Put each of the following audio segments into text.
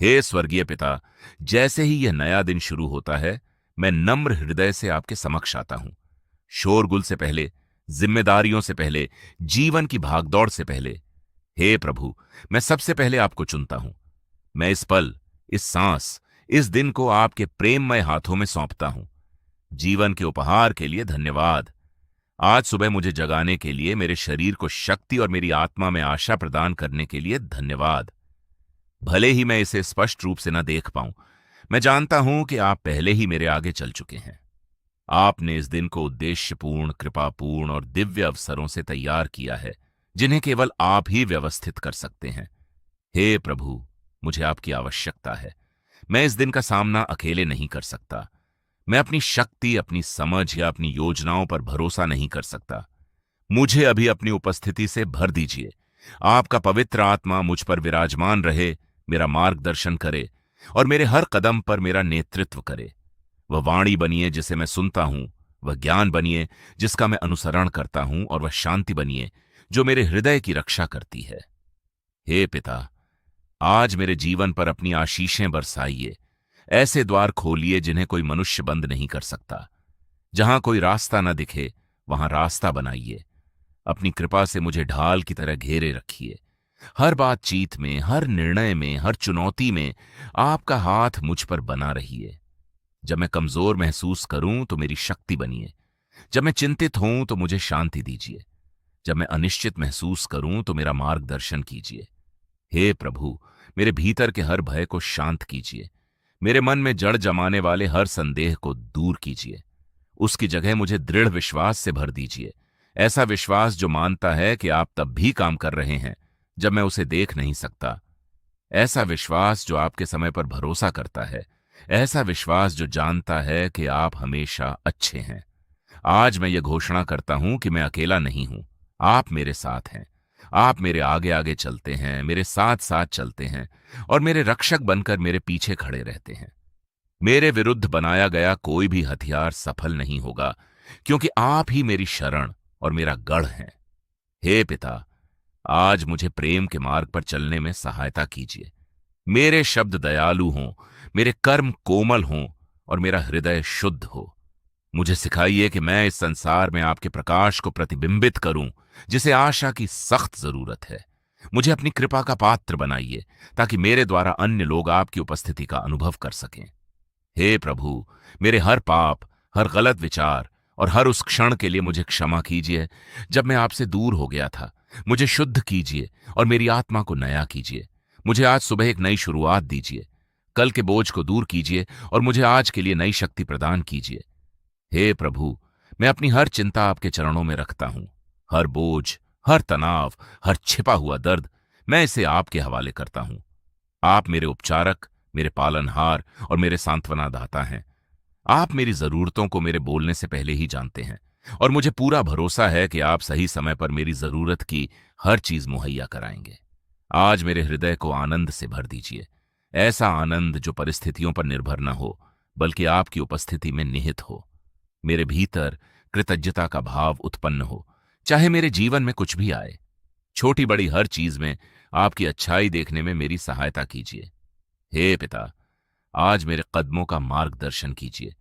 हे स्वर्गीय पिता, जैसे ही यह नया दिन शुरू होता है, मैं नम्र हृदय से आपके समक्ष आता हूं। शोरगुल से पहले, जिम्मेदारियों से पहले, जीवन की भागदौड़ से पहले, हे प्रभु, मैं सबसे पहले आपको चुनता हूं। मैं इस पल, इस सांस, इस दिन को आपके प्रेममय हाथों में सौंपता हूं। जीवन के उपहार के लिए धन्यवाद। आज सुबह मुझे जगाने के लिए, मेरे शरीर को शक्ति और मेरी आत्मा में आशा प्रदान करने के लिए धन्यवाद। भले ही मैं इसे स्पष्ट रूप से न देख पाऊं, मैं जानता हूं कि आप पहले ही मेरे आगे चल चुके हैं। आपने इस दिन को उद्देश्यपूर्ण, कृपापूर्ण और दिव्य अवसरों से तैयार किया है, जिन्हें केवल आप ही व्यवस्थित कर सकते हैं। हे प्रभु, मुझे आपकी आवश्यकता है। मैं इस दिन का सामना अकेले नहीं कर सकता। मैं अपनी शक्ति, अपनी समझ या अपनी योजनाओं पर भरोसा नहीं कर सकता। मुझे अभी अपनी उपस्थिति से भर दीजिए। आपका पवित्र आत्मा मुझ पर विराजमान रहे, मेरा मार्गदर्शन करे और मेरे हर कदम पर मेरा नेतृत्व करे। वह वाणी बनिए जिसे मैं सुनता हूं, वह ज्ञान बनिए जिसका मैं अनुसरण करता हूं, और वह शांति बनिए जो मेरे हृदय की रक्षा करती है। हे पिता, आज मेरे जीवन पर अपनी आशीषें बरसाइए। ऐसे द्वार खोलिए जिन्हें कोई मनुष्य बंद नहीं कर सकता। जहां कोई रास्ता न दिखे, वहां रास्ता बनाइए। अपनी कृपा से मुझे ढाल की तरह घेरे रखिए। हर बातचीत में, हर निर्णय में, हर चुनौती में आपका हाथ मुझ पर बना रहिए। जब मैं कमजोर महसूस करूं तो मेरी शक्ति बनिए। जब मैं चिंतित हूं तो मुझे शांति दीजिए। जब मैं अनिश्चित महसूस करूं तो मेरा मार्गदर्शन कीजिए। हे प्रभु, मेरे भीतर के हर भय को शांत कीजिए। मेरे मन में जड़ जमाने वाले हर संदेह को दूर कीजिए। उसकी जगह मुझे दृढ़ विश्वास से भर दीजिए। ऐसा विश्वास जो मानता है कि आप तब भी काम कर रहे हैं जब मैं उसे देख नहीं सकता। ऐसा विश्वास जो आपके समय पर भरोसा करता है। ऐसा विश्वास जो जानता है कि आप हमेशा अच्छे हैं। आज मैं ये घोषणा करता हूं कि मैं अकेला नहीं हूं। आप मेरे साथ हैं। आप मेरे आगे आगे चलते हैं, मेरे साथ साथ चलते हैं और मेरे रक्षक बनकर मेरे पीछे खड़े रहते हैं। मेरे विरुद्ध बनाया गया कोई भी हथियार सफल नहीं होगा, क्योंकि आप ही मेरी शरण और मेरा गढ़ हैं। हे पिता, आज मुझे प्रेम के मार्ग पर चलने में सहायता कीजिए। मेरे शब्द दयालु हों, मेरे कर्म कोमल हों और मेरा हृदय शुद्ध हो। मुझे सिखाइए कि मैं इस संसार में आपके प्रकाश को प्रतिबिंबित करूं, जिसे आशा की सख्त जरूरत है। मुझे अपनी कृपा का पात्र बनाइए, ताकि मेरे द्वारा अन्य लोग आपकी उपस्थिति का अनुभव कर सकें। हे प्रभु, मेरे हर पाप, हर गलत विचार और हर उस क्षण के लिए मुझे क्षमा कीजिए जब मैं आपसे दूर हो गया था। मुझे शुद्ध कीजिए और मेरी आत्मा को नया कीजिए। मुझे आज सुबह एक नई शुरुआत दीजिए। कल के बोझ को दूर कीजिए और मुझे आज के लिए नई शक्ति प्रदान कीजिए। हे प्रभु, मैं अपनी हर चिंता आपके चरणों में रखता हूं। हर बोझ, हर तनाव, हर छिपा हुआ दर्द, मैं इसे आपके हवाले करता हूं। आप मेरे उपचारक, मेरे पालनहार और मेरे सांत्वनादाता हैं। आप मेरी जरूरतों को मेरे बोलने से पहले ही जानते हैं और मुझे पूरा भरोसा है कि आप सही समय पर मेरी जरूरत की हर चीज मुहैया कराएंगे। आज मेरे हृदय को आनंद से भर दीजिए। ऐसा आनंद जो परिस्थितियों पर निर्भर न हो, बल्कि आपकी उपस्थिति में निहित हो। मेरे भीतर कृतज्ञता का भाव उत्पन्न हो, चाहे मेरे जीवन में कुछ भी आए। छोटी बड़ी हर चीज में आपकी अच्छाई देखने में मेरी सहायता कीजिए। हे पिता, आज मेरे कदमों का मार्गदर्शन कीजिए।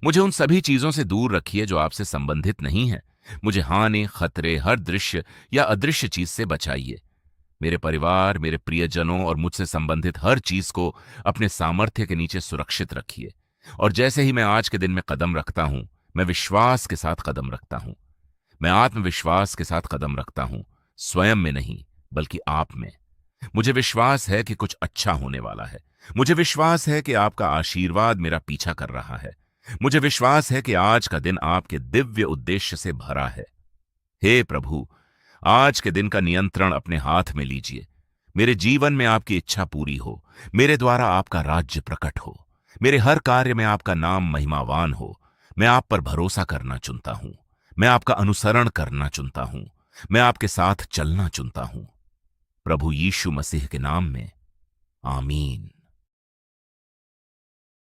मुझे उन सभी चीजों से दूर रखिए जो आपसे संबंधित नहीं है। मुझे हानि, खतरे, हर दृश्य या अदृश्य चीज से बचाइए। मेरे परिवार, मेरे प्रियजनों और मुझसे संबंधित हर चीज को अपने सामर्थ्य के नीचे सुरक्षित रखिए। और जैसे ही मैं आज के दिन में कदम रखता हूं, मैं विश्वास के साथ कदम रखता हूं। मैं आत्मविश्वास के साथ कदम रखता हूं, स्वयं में नहीं बल्कि आप में। मुझे विश्वास है कि कुछ अच्छा होने वाला है। मुझे विश्वास है कि आपका आशीर्वाद मेरा पीछा कर रहा है। मुझे विश्वास है कि आज का दिन आपके दिव्य उद्देश्य से भरा है। हे प्रभु, आज के दिन का नियंत्रण अपने हाथ में लीजिए। मेरे जीवन में आपकी इच्छा पूरी हो। मेरे द्वारा आपका राज्य प्रकट हो। मेरे हर कार्य में आपका नाम महिमावान हो। मैं आप पर भरोसा करना चुनता हूं। मैं आपका अनुसरण करना चुनता हूं। मैं आपके साथ चलना चुनता हूं। प्रभु यीशु मसीह के नाम में, आमीन।